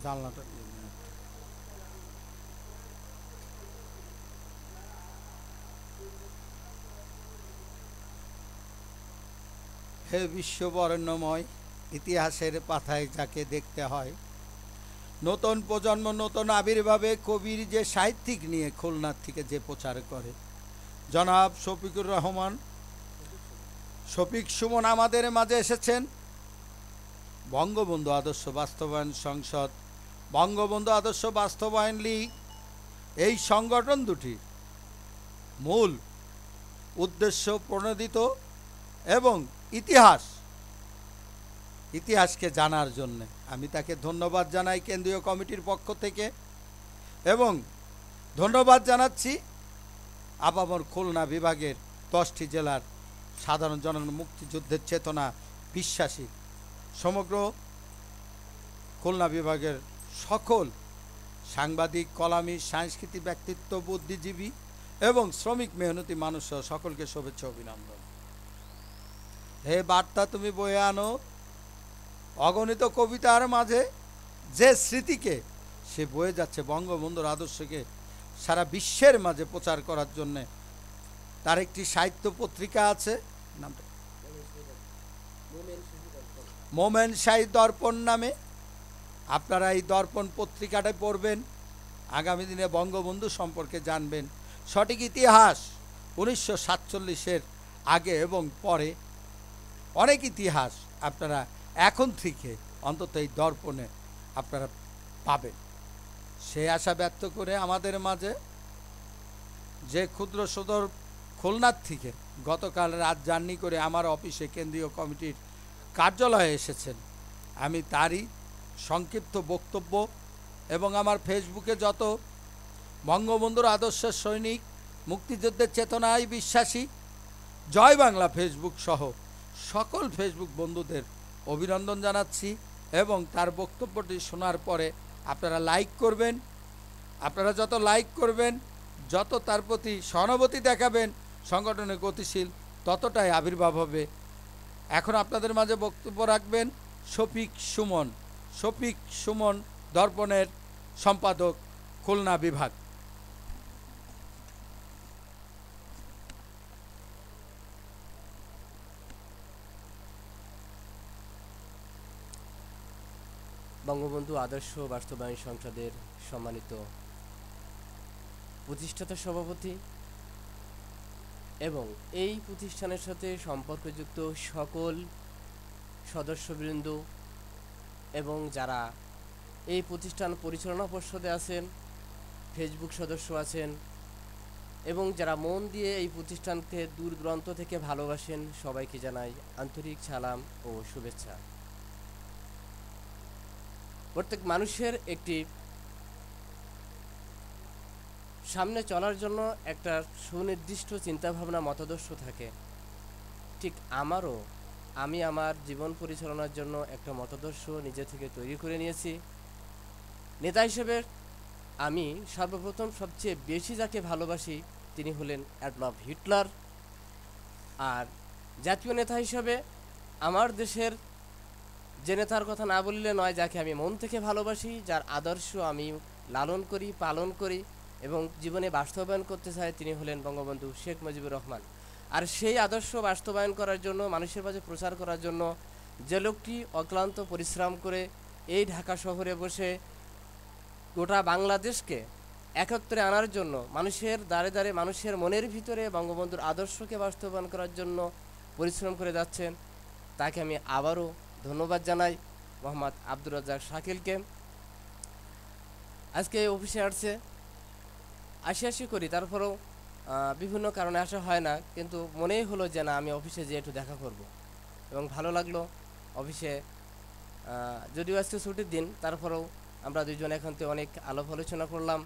জানলাটা হে বিশ্ববরেণ্যময়, ইতিহাসের পাতায় যাকে দেখতে হয়, নতুন প্রজন্ম নতুন আবির্ভাবে কবির যে সাহিত্যিক নিয়ে খুলনার থেকে যে প্রচার করে, জনাব শফিকুর রহমান শফিক সুমন আমাদের মাঝে এসেছেন। বঙ্গবন্ধু আদর্শ বাস্তবায়ন সংসদ, বঙ্গবন্ধু আদর্শ বাস্তবায়ন লীগ, এই সংগঠন দুটি মূল উদ্দেশ্য প্রণোদিত এবং ইতিহাসকে জানার জন্য আমি তাকে ধন্যবাদ জানাই কেন্দ্রীয় কমিটির পক্ষ থেকে, এবং ধন্যবাদ জানাচ্ছি আপামর খুলনা বিভাগের 10টি জেলার সাধারণ জনগণ মুক্তিযুদ্ধের চেতনা বিশ্বাসী সমগ্র খুলনা বিভাগের সকল সাংবাদিক, কলামী, সাংস্কৃতিক ব্যক্তিত্ব, বুদ্ধিজীবী এবং শ্রমিক মেহনতি মানুষ সকলকে শুভেচ্ছা অভিনন্দন। হে বার্তা তুমি বয়ে আনো অগণিত কবিতার মাঝে যে স্মৃতিকে সে বয়ে যাচ্ছে বঙ্গবন্ধুর আদর্শকে সারা বিশ্বের মাঝে প্রচার করার জন্যে। তার একটি সাহিত্য পত্রিকা আছে, নামটা মোমেন্ট শাহী দর্পণ নামে। আপনারা এই দর্পণ পত্রিকাটা পড়বেন, আগামী দিনে বঙ্গবন্ধু সম্পর্কে জানবেন। সঠিক ইতিহাস 1947-এর আগে এবং পরে অনেক ইতিহাস আপনারা এখন থেকে অন্তত এই দর্পণে আপনারা পাবেন। সে আশা ব্যক্ত করে আমাদের মাঝে যে ক্ষুদ্র সদর খুলনার থেকে গতকাল রাত জার্নি করে আমার অফিসে কেন্দ্রীয় কমিটির কার্যালয়ে এসেছেন, আমি তারই সংক্ষিপ্ত বক্তব্য এবং আমার ফেসবুকে যত বঙ্গবন্ধুর আদর্শের সৈনিক, মুক্তিযুদ্ধের চেতনায় বিশ্বাসী, জয় বাংলা ফেসবুক সহ সকল ফেসবুক বন্ধুদের অভিনন্দন জানাচ্ছি। এবং তার বক্তব্যটি শোনার পরে আপনারা লাইক করবেন। আপনারা যত লাইক করবেন, যত তার প্রতি সহানুভূতি দেখাবেন, সংগঠনের গতিশীল ততটাই আবির্ভাব হবে। এখন আপনাদের মাঝে বক্তব্য রাখবেন শফিক সুমন দর্পণের সম্পাদক, খুলনা বিভাগ। বঙ্গবন্ধু আদর্শ বাস্তবায়ন সংসদের সম্মানিত প্রতিষ্ঠাতা সভাপতি এবং এই প্রতিষ্ঠানের সাথে সম্পর্কযুক্ত সকল সদস্যবৃন্দ এবং যারা এই প্রতিষ্ঠান পরিচালনা পর্ষদে আছেন, ফেসবুক সদস্য আছেন এবং যারা মন দিয়ে এই প্রতিষ্ঠানকে দূর দূরান্ত থেকে ভালোবাসেন, সবাইকে জানাই আন্তরিক সালাম ও শুভেচ্ছা। প্রত্যেক মানুষের একটি সামনে চলার জন্য একটা সুনির্দিষ্ট চিন্তাভাবনা, মতাদর্শ থাকে। ঠিক আমি আমার জীবন পরিচালনার জন্য একটা মতাদর্শ নিজে থেকে তৈরি করে নিয়েছি। নেতা হিসেবে আমি সর্বপ্রথম সবচেয়ে বেশি যাকে ভালোবাসি তিনি হলেন অ্যাডলফ হিটলার। আর জাতীয় নেতা হিসেবে আমার দেশের যে নেতার কথা না বললে নয়, যাকে আমি মন থেকে ভালোবাসি, যার আদর্শ আমি লালন করি, পালন করি এবং জীবনে বাস্তবায়ন করতে চাই, তিনি হলেন বঙ্গবন্ধু শেখ মুজিবুর রহমান। আর সেই আদর্শ বাস্তবায়ন করার জন্য, মানুষের মাঝে প্রচার করার জন্য যে লোকটি অক্লান্ত পরিশ্রম করে এই ঢাকা শহরে বসে গোটা বাংলাদেশকে একত্রে আনার জন্য, মানুষের দ্বারে দ্বারে, মানুষের মনের ভিতরে বঙ্গবন্ধুর আদর্শকে বাস্তবায়ন করার জন্য পরিশ্রম করে যাচ্ছেন, তাকে আমি আবারও ধন্যবাদ জানাই, মোহাম্মদ আব্দুর রাজ্জাক শাকিলকে। আজকে অফিসে আসি করি, তারপরেও বিভিন্ন কারণে আসা হয় না, কিন্তু মনেই হলো যে না, আমি অফিসে যেয়ে একটু দেখা করব এবং ভালো লাগলো। অফিসে যদিও আজকে ছুটির দিন, তারপরেও আমরা দুইজন এখান থেকে অনেক আলাপ আলোচনা করলাম,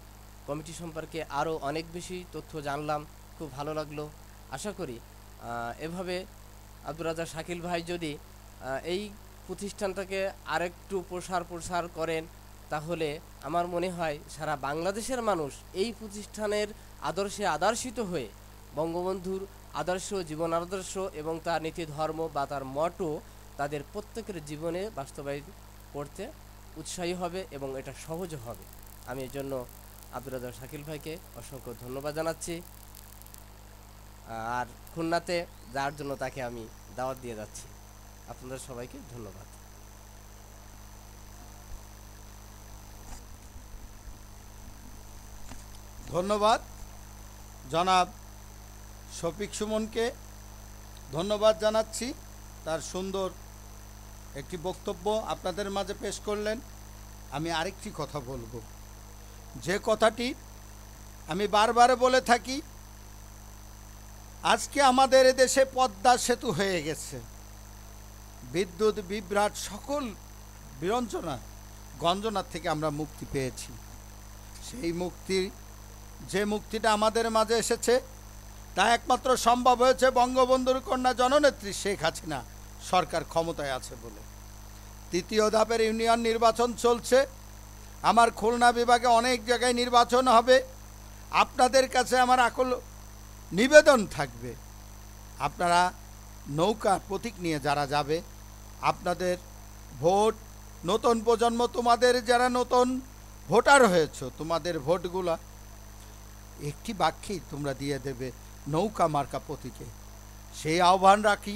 কমিটি সম্পর্কে আরও অনেক বেশি তথ্য জানলাম, খুব ভালো লাগলো। আশা করি এভাবে আব্দুর রাজ্জাক শাকিল ভাই যদি এই প্রতিষ্ঠানটাকে আরেকটু প্রসার করেন, তাহলে আমার মনে হয় সারা বাংলাদেশের মানুষ এই প্রতিষ্ঠানের আদর্শে আদর্শিত হয়ে বঙ্গবন্ধুর আদর্শ, জীবন আদর্শ এবং তার নীতি ধর্ম বা তার মটো তাদের প্রত্যেকের জীবনে বাস্তবায়ন করতে উৎসাহী হবে এবং এটা সহজও হবে। আমি এর জন্য আব্দুর রাজ্জাক শাকিল ভাইকে অসংখ্য ধন্যবাদ জানাচ্ছি। আর খুলনাতে যার জন্য তাকে আমি দাওয়াত দিয়ে যাচ্ছি। আপনাদের সবাইকে ধন্যবাদ। ধন্যবাদ জনাব শফিক সুমনকে, ধন্যবাদ জানাচ্ছি। তার সুন্দর একটি বক্তব্য আপনাদের মাঝে পেশ করলেন। আমি আরেকটি কথা বলবো, যে কথাটি আমি বারবার বলে থাকি, আজকে আমাদের দেশে পদ্মা সেতু হয়ে গেছে, বিদ্যুৎ বিভ্রাট সকল বিরঞ্জনা গঞ্জনার থেকে আমরা মুক্তি পেয়েছি। সেই যে মুক্তিটা আমাদের মাঝে এসেছে তা একমাত্র সম্ভব হয়েছে বঙ্গবন্ধুর কন্যা জননেত্রী শেখ হাসিনা সরকার ক্ষমতায় আছে বলে। তৃতীয় ধাপের ইউনিয়ন নির্বাচন চলছে। আমার খুলনা বিভাগে অনেক জায়গায় নির্বাচন হবে। আপনাদের কাছে আমার আকুল নিবেদন থাকবে, আপনারা নৌকা প্রতীক নিয়ে যারা যাবে, আপনাদের ভোট, নতুন প্রজন্ম, তোমাদের যারা নতুন ভোটার হয়েছ, তোমাদের ভোটগুলা একটি বাক্যেই তোমরা দিয়ে দেবে নৌকা মার্কা প্রতীকে। সেই আহ্বান রাখি,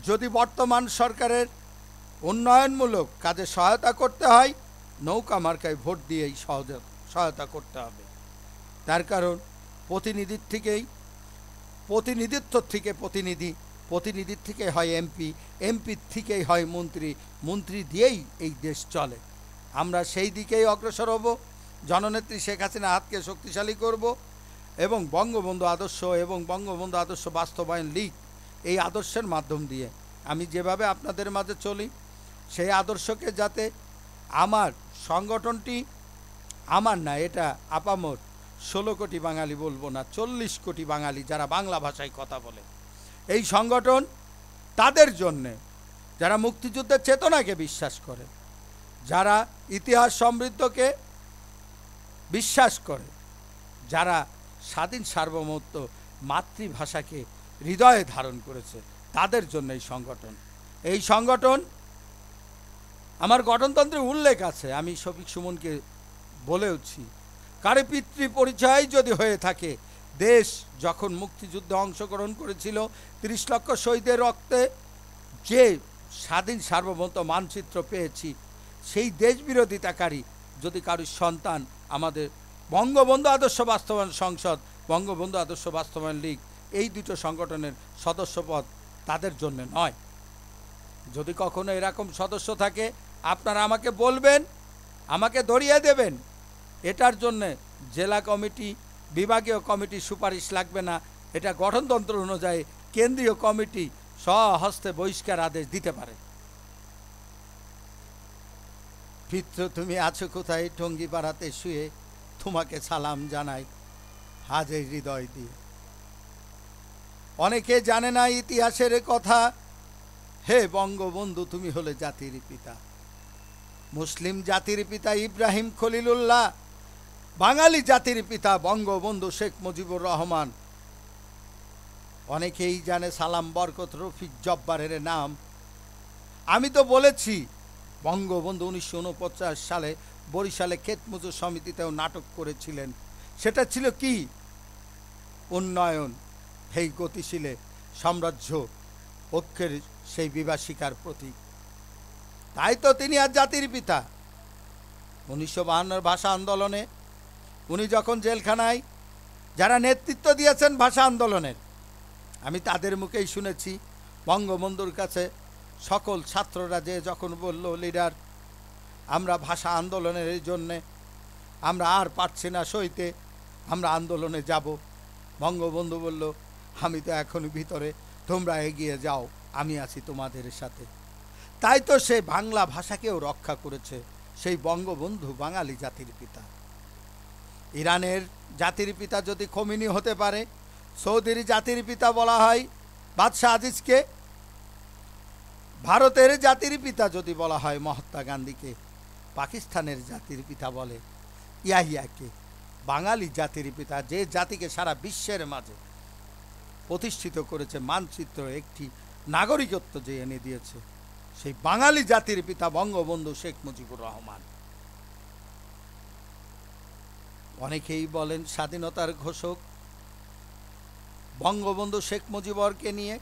যদি বর্তমান সরকারের উন্নয়নমূলক কাজে সহায়তা করতে হয়, নৌকা মার্কায় ভোট দিয়েই সহায়তা করতে হবে। তার কারণ প্রতিনিধির থেকে হয় এমপি, এমপির থেকেই হয় মন্ত্রী, মন্ত্রী দিয়েই এই দেশ চলে। আমরা সেই দিকেই অগ্রসর হব। জননেত্রী শেখ হাসিনা হাতকে শক্তিশালী করব এবং বঙ্গবন্ধু আদর্শ বাস্তবায়ন লীগ, এই আদর্শের মাধ্যম দিয়ে আমি যেভাবে আপনাদের মাঝে চলি, সেই আদর্শকে যাতে আমার সংগঠনটি, আমার না, এটা আপামর 16 কোটি বাঙালি বলবো না, 40 কোটি বাঙালি যারা বাংলা ভাষায় কথা বলে, এই সংগঠন তাদের জন্যে, যারা মুক্তিযুদ্ধের চেতনাকে বিশ্বাস করে, যারা ইতিহাস সমৃদ্ধকে বিশ্বাস করে, যারা স্বাধীন সার্বভৌমত্ব মাতৃভাষাকে হৃদয়ে ধারণ করেছে, তাদের জন্য এই সংগঠন আমার গঠনতন্ত্রে উল্লেখ আছে। আমি শফিক সুমনকে বলেওছি, কারে পিতৃ পরিচয় যদি হয়ে থাকে, দেশ যখন মুক্তিযুদ্ধে অংশগ্রহণ করেছিল, 30 লক্ষ শহীদের রক্তে যে স্বাধীন সার্বভৌমত্ব মানচিত্র পেয়েছি, সেই দেশ বিরোধিতাকারী যদি কারোর সন্তান আমাদের বঙ্গবন্ধু আদর্শ বাস্তবায়ন সংসদ, বঙ্গবন্ধু আদর্শ বাস্তবায়ন লীগ, এই দুটো সংগঠনের সদস্যপদ তাদের জন্য নয়। যদি কখনো এরকম সদস্য থাকে, আপনারা আমাকে বলবেন, আমাকে ধরিয়ে দেবেন। এটার জন্যে জেলা কমিটি, বিভাগীয় কমিটি সুপারিশ লাগবে না। এটা গঠনতন্ত্র অনুযায়ী কেন্দ্রীয় কমিটি স্বহস্তে বহিষ্কার আদেশ দিতে পারে। পিতৃ, তুমি আছো কোথায়? টঙ্গিপাড়াতে শুয়ে তোমাকে সালাম জানাই হাজের হৃদয় দিয়ে। অনেকে জানে না ইতিহাসের কথা। হে বঙ্গবন্ধু, তুমি হলে জাতির পিতা, মুসলিম জাতির পিতা ইব্রাহিম খলিলুল্লাহ, বাঙালি জাতির পিতা বঙ্গবন্ধু শেখ মুজিবুর রহমান। অনেকেই জানে সালাম বরকত রফিক জব্বারের নাম। আমি তো বলেছি, বঙ্গবন্ধু 1949 সালে বরিশালে ক্ষেত মজুর সমিতিতেও নাটক করেছিলেন। সেটা ছিল কি? উন্নয়ন, এই গতিশীলে সাম্রাজ্য ঐক্যের সেই বিভাষিকার প্রতীক। তাই তো তিনি আর জাতির পিতা। 1952 ভাষা আন্দোলনে উনি যখন জেলখানায়, যারা নেতৃত্ব দিয়েছেন ভাষা আন্দোলনের, আমি তাদের মুখেই শুনেছি, বঙ্গবন্ধুর কাছে সকল ছাত্ররা যে যখন বলল, লিডার, আমরা ভাষা আন্দোলনের জন্যে আমরা আর পারছি না সইতে, আমরা আন্দোলনে যাব। বঙ্গবন্ধু বলল, আমি তো এখনই ভিতরে, তোমরা এগিয়ে যাও, আমি আছি তোমাদের সাথে। তাই তো সে বাংলা ভাষাকেও রক্ষা করেছে সেই বঙ্গবন্ধু, বাঙালি জাতির পিতা। ইরানের জাতির পিতা যদি খোমেনি হতে পারে, সৌদির জাতির পিতা বলা হয় বাদশাহ আজিজকে, ভারতের জাতির পিতা যদি বলা হয় মহাত্মা গান্ধীকে, পাকিস্তানের জাতির পিতা বলে ইয়াহিয়াকে, বাঙালি জাতির পিতা যে জাতিকে সারা বিশ্বের মাঝে প্রতিষ্ঠিত করেছে, মানচিত্র, একটি নাগরিকত্ব যে এনে দিয়েছে, সেই বাঙালি জাতির পিতা বঙ্গবন্ধু শেখ মুজিবুর রহমান। অনেকেই বলেন স্বাধীনতার ঘোষক বঙ্গবন্ধু শেখ মুজিবরকে নিয়ে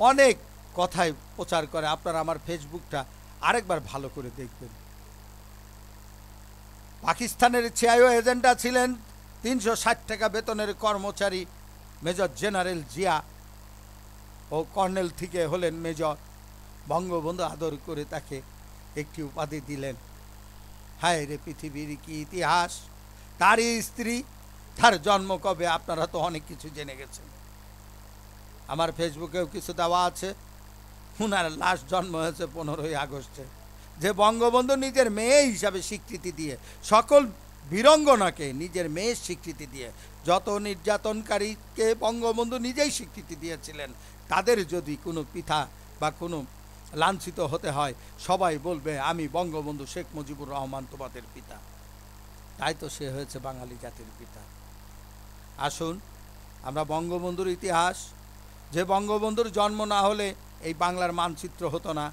অনেক কথাই প্রচার করে। আপনারা আমার ফেসবুকটা আরেকবার ভালো করে দেখবেন। পাকিস্তানের সিআইএ এজেন্টরা ছিলেন 360 টাকা বেতনের কর্মচারী মেজর জেনারেল জিয়া ও কর্নেল থেকে হলেন মেজর। বঙ্গবন্ধু আদর করে তাকে একটি উপাধি দিলেন। হায় রে পৃথিবীর কি ইতিহাস, তারই স্ত্রী, তার জন্ম কবে, আপনারা তো অনেক কিছু জেনে গেছেন। আমার ফেসবুকেও কিছু দেওয়া আছে। উনার লাস্ট জন্ম হয়েছে 15ই আগস্টে, যে বঙ্গবন্ধু নিজের মেয়ে হিসাবে স্বীকৃতি দিয়ে, সকল বীরঙ্গনাকে নিজের মেয়ের স্বীকৃতি দিয়ে, যত নির্যাতনকারীকে বঙ্গবন্ধু নিজেই স্বীকৃতি দিয়েছিলেন, তাদের যদি কোনো পিতা বা কোনো লাঞ্ছিত হতে হয়, সবাই বলবে আমি বঙ্গবন্ধু শেখ মুজিবুর রহমান তোমাদের পিতা। তাই তো সে হয়েছে বাঙালি জাতির পিতা। আসুন আমরা বঙ্গবন্ধুর ইতিহাস, যে বঙ্গবন্ধুর জন্ম না হলে এই বাংলার মানচিত্র হতো না,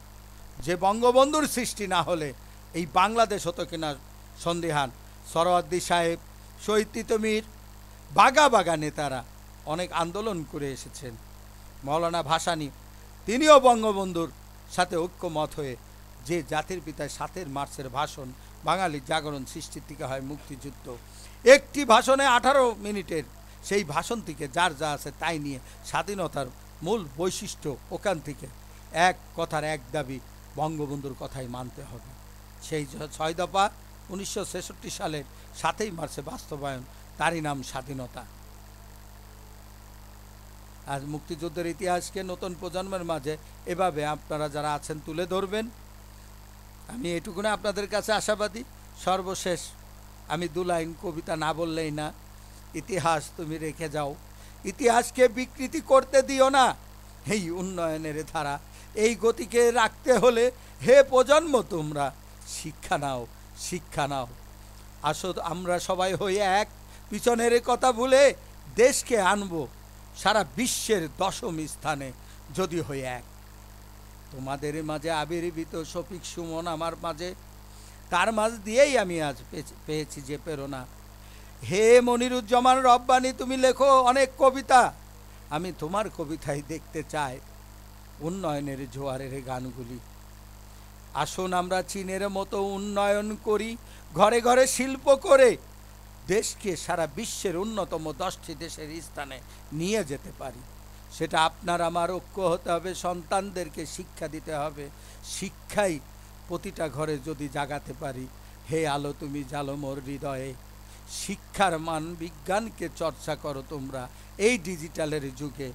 যে বঙ্গবন্ধুর সৃষ্টি না হলে এই বাংলাদেশ হতো কিনা সন্দেহান। সরওয়ার্দী সাহেব, শহীদ তিতুমীর, বাগা বাগা নেতারা অনেক আন্দোলন করে এসেছেন। মৌলানা ভাসানী তিনিও বঙ্গবন্ধুর সাথে ঐক্যমত হয়ে যে জাতির পিতায় 7 মার্চের ভাষণ, বাঙালির জাগরণ সৃষ্টির থেকে হয় মুক্তিযুদ্ধ, একটি ভাষণে 18 মিনিটের, সেই ভাষণ থেকে যার যা আছে তাই নিয়ে স্বাধীনতার মূল বৈশিষ্ট্য, ওখান থেকে এক কথার এক দাবি, বঙ্গবন্ধুর কথাই মানতে হবে। সেই 6 দফা 1966 সালের 7ই মার্চে বাস্তবায়ন, তারই নাম স্বাধীনতা। আজ মুক্তিযুদ্ধের ইতিহাসকে নতুন প্রজন্মের মাঝে এভাবে আপনারা যারা আছেন তুলে ধরবেন, আমি এটুকুনে আপনাদের কাছে আশাবাদী। সর্বশেষ আমি 2 লাইন কবিতা না বললেই না। ইতিহাস তুমি রেখে যাও, ইতিহাসকে বিকৃতি করতে দিও না, এই উন্নয়নের ধারা, এই গতিকে রাখতে হলে হে প্রজন্ম তোমরা শিক্ষা নাও, শিক্ষা নাও। আসো আমরা সবাই হই এক, পিছনের কথা ভুলে দেশকে আনবো সারা বিশ্বের 10ম স্থানে যদি হই এক। তোমাদের মাঝে আবির্ভূত শফিক সুমন আমার মাঝে, তার মাঝ দিয়েই আমি আজ পেয়েছি যে প্রেরণা। হে মনিরুজ্জামান রব্বানী, তুমি লেখো অনেক কবিতা, আমি তোমার কবিতায় দেখতে চাই উন্নয়নের জোয়ারের গানগুলি। আসুন আমরা চীনের মতো উন্নয়ন করি, ঘরে ঘরে শিল্প করে দেশকে সারা বিশ্বের অন্যতম 10টি দেশের স্থানে নিয়ে যেতে পারি। সেটা আপনার আমার ঐক্য হতে হবে, সন্তানদেরকে শিক্ষা দিতে হবে। শিক্ষাই প্রতিটা ঘরে যদি জাগাতে পারি, হে আলো তুমি জ্বালো মোর হৃদয়ে। শিক্ষার মান, বিজ্ঞানকে চর্চা করো তোমরা এই ডিজিটালের যুগে।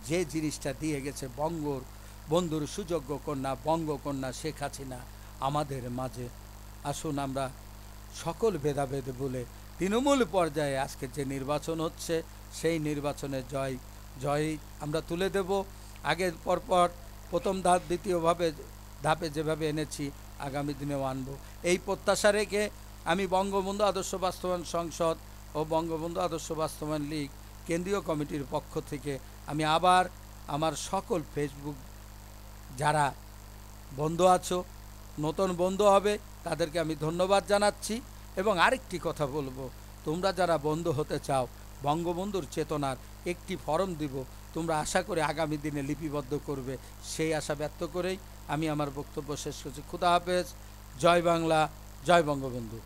যে জিনিসটা দিয়ে গেছে বঙ্গবন্ধুর সুযোগ্য কন্যা, বঙ্গকন্যা শেখ হাসিনা আমাদের মাঝে। আসুন আমরা সকল ভেদাভেদ বলে তৃণমূল পর্যায়ে আজকে যে নির্বাচন হচ্ছে, সেই নির্বাচনের জয় আমরা তুলে দেব। আগে পরপর প্রথম ধাপ, ধাপে যেভাবে এনেছি আগামী দিনেও আনব, এই প্রত্যাশা রেখে আমি বঙ্গবন্ধু আদর্শ বাস্তবায়ন সংসদ ও বঙ্গবন্ধু আদর্শ বাস্তবায়ন লীগ কেন্দ্রীয় কমিটির পক্ষ থেকে আমি আবার আমার সকল ফেসবুক যারা বন্ধু আছো, নতুন বন্ধু হবে, তাদেরকে আমি ধন্যবাদ জানাচ্ছি। এবং আরেকটি কথা বলবো, তোমরা যারা বন্ধু হতে চাও, বঙ্গবন্ধুর চেতনার একটি ফরম দিব, তোমরা আশা করে আগামী দিনে লিপিবদ্ধ করবে, সেই আশা ব্যক্ত করেই আমি আমার বক্তব্য শেষ করছি। খুদা হাফেজ। জয় বাংলা, জয় বঙ্গবন্ধু।